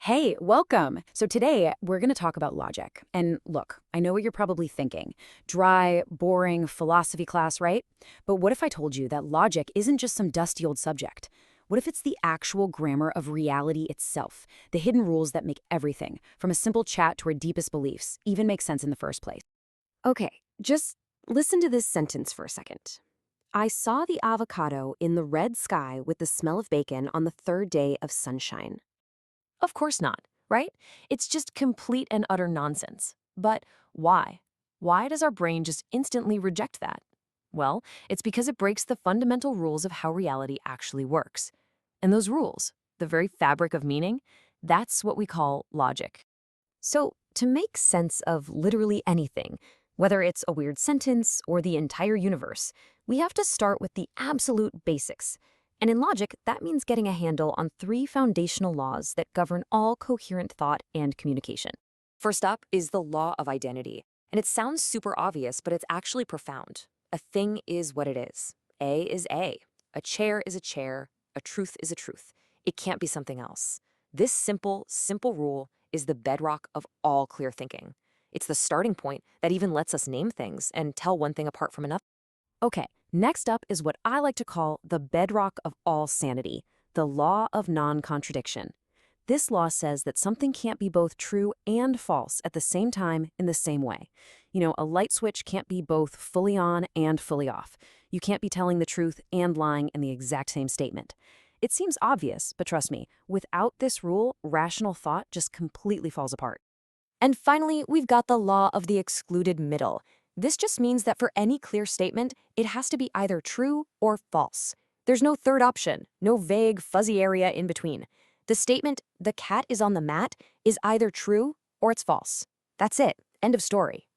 Hey, welcome. So today we're going to talk about logic. And look, I know what you're probably thinking. Dry, boring philosophy class, right? But what if I told you that logic isn't just some dusty old subject? What if it's the actual grammar of reality itself, the hidden rules that make everything, from a simple chat to our deepest beliefs, even make sense in the first place? Okay, just listen to this sentence for a second. I saw the avocado in the red sky with the smell of bacon on the third day of sunshine. Of course not, right? It's just complete and utter nonsense. But why? Why does our brain just instantly reject that? Well, it's because it breaks the fundamental rules of how reality actually works. And those rules, the very fabric of meaning, that's what we call logic. So, to make sense of literally anything, whether it's a weird sentence or the entire universe, we have to start with the absolute basics. And in logic, that means getting a handle on three foundational laws that govern all coherent thought and communication. First up is the law of identity. And it sounds super obvious, but it's actually profound. A thing is what it is. A is A. A chair is a chair. A truth is a truth. It can't be something else. This simple rule is the bedrock of all clear thinking. It's the starting point that even lets us name things and tell one thing apart from another. Okay, next up is what I like to call the bedrock of all sanity, the law of non-contradiction. This law says that something can't be both true and false at the same time in the same way. A light switch can't be both fully on and fully off. You can't be telling the truth and lying in the exact same statement. It seems obvious, but trust me, without this rule, rational thought just completely falls apart. And finally, we've got the law of the excluded middle. This just means that for any clear statement, it has to be either true or false. There's no third option, no vague, fuzzy area in between. The statement, the cat is on the mat, is either true or it's false. That's it. End of story.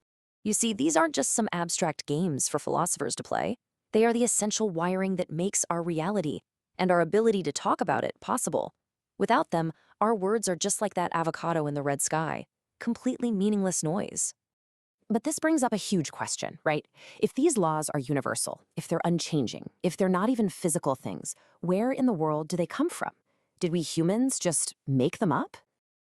You see, these aren't just some abstract games for philosophers to play. They are the essential wiring that makes our reality and our ability to talk about it possible. Without them, our words are just like that avocado in the red sky, completely meaningless noise. But this brings up a huge question, right? If these laws are universal, if they're unchanging, if they're not even physical things, where in the world do they come from? Did we humans just make them up?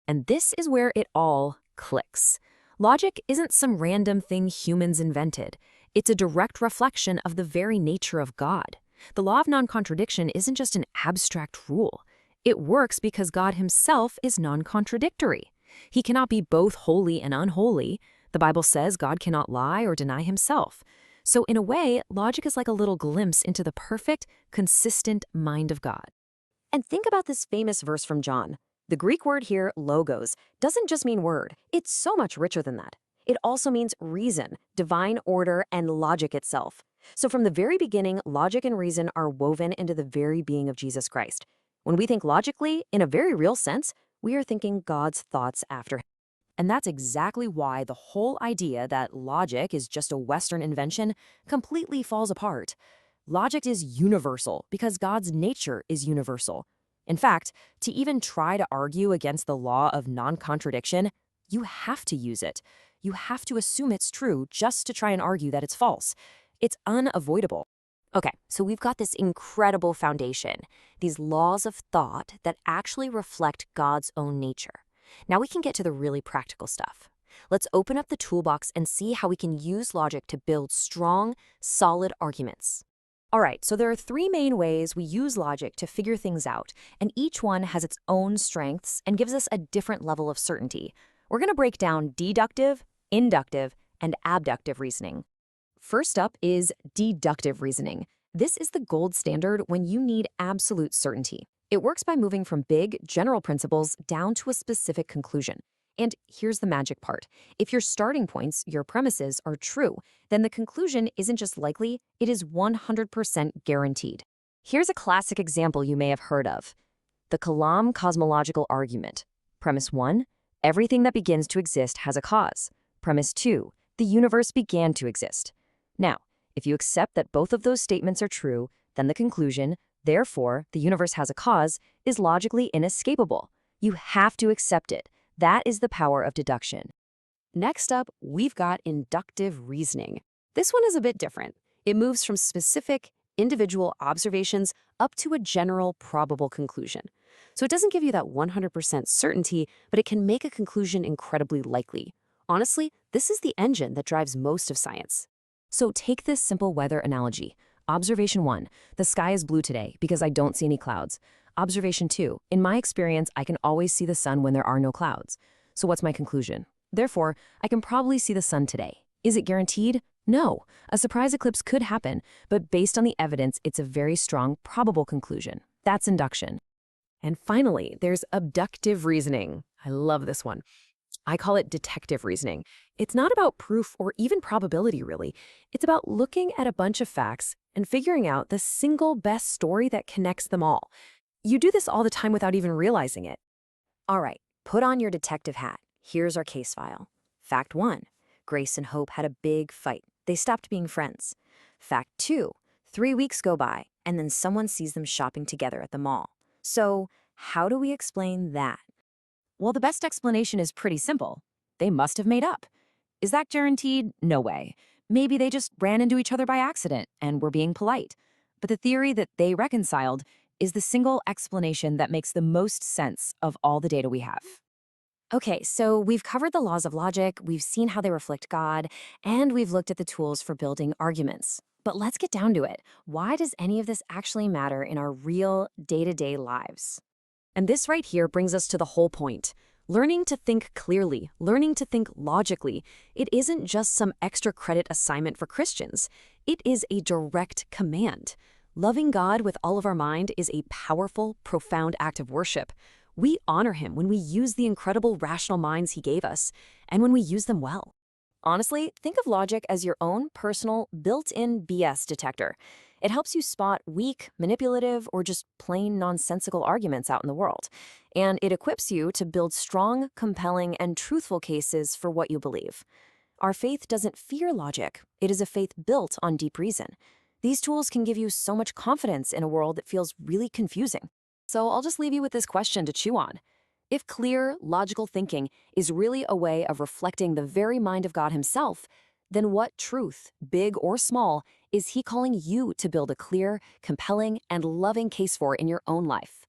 And this is where it all clicks. Logic isn't some random thing humans invented. It's a direct reflection of the very nature of God. The law of non-contradiction isn't just an abstract rule. It works because God himself is non-contradictory. He cannot be both holy and unholy. The Bible says God cannot lie or deny himself. So in a way, logic is like a little glimpse into the perfect, consistent mind of God. And think about this famous verse from John. The Greek word here, logos, doesn't just mean word. It's so much richer than that. It also means reason, divine order, and logic itself. So from the very beginning, logic and reason are woven into the very being of Jesus Christ. When we think logically, in a very real sense, we are thinking God's thoughts after him. And that's exactly why the whole idea that logic is just a Western invention completely falls apart. Logic is universal because God's nature is universal. In fact, to even try to argue against the law of non-contradiction, you have to use it. You have to assume it's true just to try and argue that it's false. It's unavoidable. Okay, so we've got this incredible foundation, these laws of thought that actually reflect God's own nature. Now we can get to the really practical stuff. Let's open up the toolbox and see how we can use logic to build strong, solid arguments. All right, so there are three main ways we use logic to figure things out, and each one has its own strengths and gives us a different level of certainty. We're going to break down deductive, inductive, and abductive reasoning. First up is deductive reasoning. This is the gold standard when you need absolute certainty. It works by moving from big, general principles down to a specific conclusion. And here's the magic part. If your starting points, your premises, are true, then the conclusion isn't just likely, it is 100% guaranteed. Here's a classic example you may have heard of. The Kalam cosmological argument. Premise 1, everything that begins to exist has a cause. Premise 2, the universe began to exist. Now, if you accept that both of those statements are true, then the conclusion, therefore, the universe has a cause, is logically inescapable. You have to accept it. That is the power of deduction. Next up, we've got inductive reasoning. This one is a bit different. It moves from specific, individual observations up to a general probable conclusion. So it doesn't give you that 100% certainty, but it can make a conclusion incredibly likely. Honestly, this is the engine that drives most of science. So take this simple weather analogy. Observation 1, the sky is blue today because I don't see any clouds. Observation 2, in my experience, I can always see the sun when there are no clouds. So what's my conclusion? Therefore, I can probably see the sun today. Is it guaranteed? No. A surprise eclipse could happen, but based on the evidence, it's a very strong, probable conclusion. That's induction. And finally, there's abductive reasoning. I love this one. I call it detective reasoning. It's not about proof or even probability, really. It's about looking at a bunch of facts and figuring out the single best story that connects them all. You do this all the time without even realizing it. All right, put on your detective hat. Here's our case file. Fact 1, Grace and Hope had a big fight. They stopped being friends. Fact 2, 3 weeks go by, and then someone sees them shopping together at the mall. So, how do we explain that? Well, the best explanation is pretty simple. They must have made up. Is that guaranteed? No way. Maybe they just ran into each other by accident and were being polite. But the theory that they reconciled is the single explanation that makes the most sense of all the data we have. Okay, so we've covered the laws of logic, we've seen how they reflect God, and we've looked at the tools for building arguments. But let's get down to it. Why does any of this actually matter in our real day-to-day lives? And this right here brings us to the whole point. Learning to think clearly, learning to think logically, it isn't just some extra credit assignment for Christians. It is a direct command. Loving God with all of our mind is a powerful, profound act of worship. We honor him when we use the incredible rational minds he gave us, and when we use them well. Honestly, think of logic as your own personal, built-in BS detector. It helps you spot weak, manipulative, or just plain nonsensical arguments out in the world. And it equips you to build strong, compelling, and truthful cases for what you believe. Our faith doesn't fear logic. It is a faith built on deep reason. These tools can give you so much confidence in a world that feels really confusing. So I'll just leave you with this question to chew on. If clear, logical thinking is really a way of reflecting the very mind of God himself, then what truth, big or small, is he calling you to build a clear, compelling, and loving case for in your own life?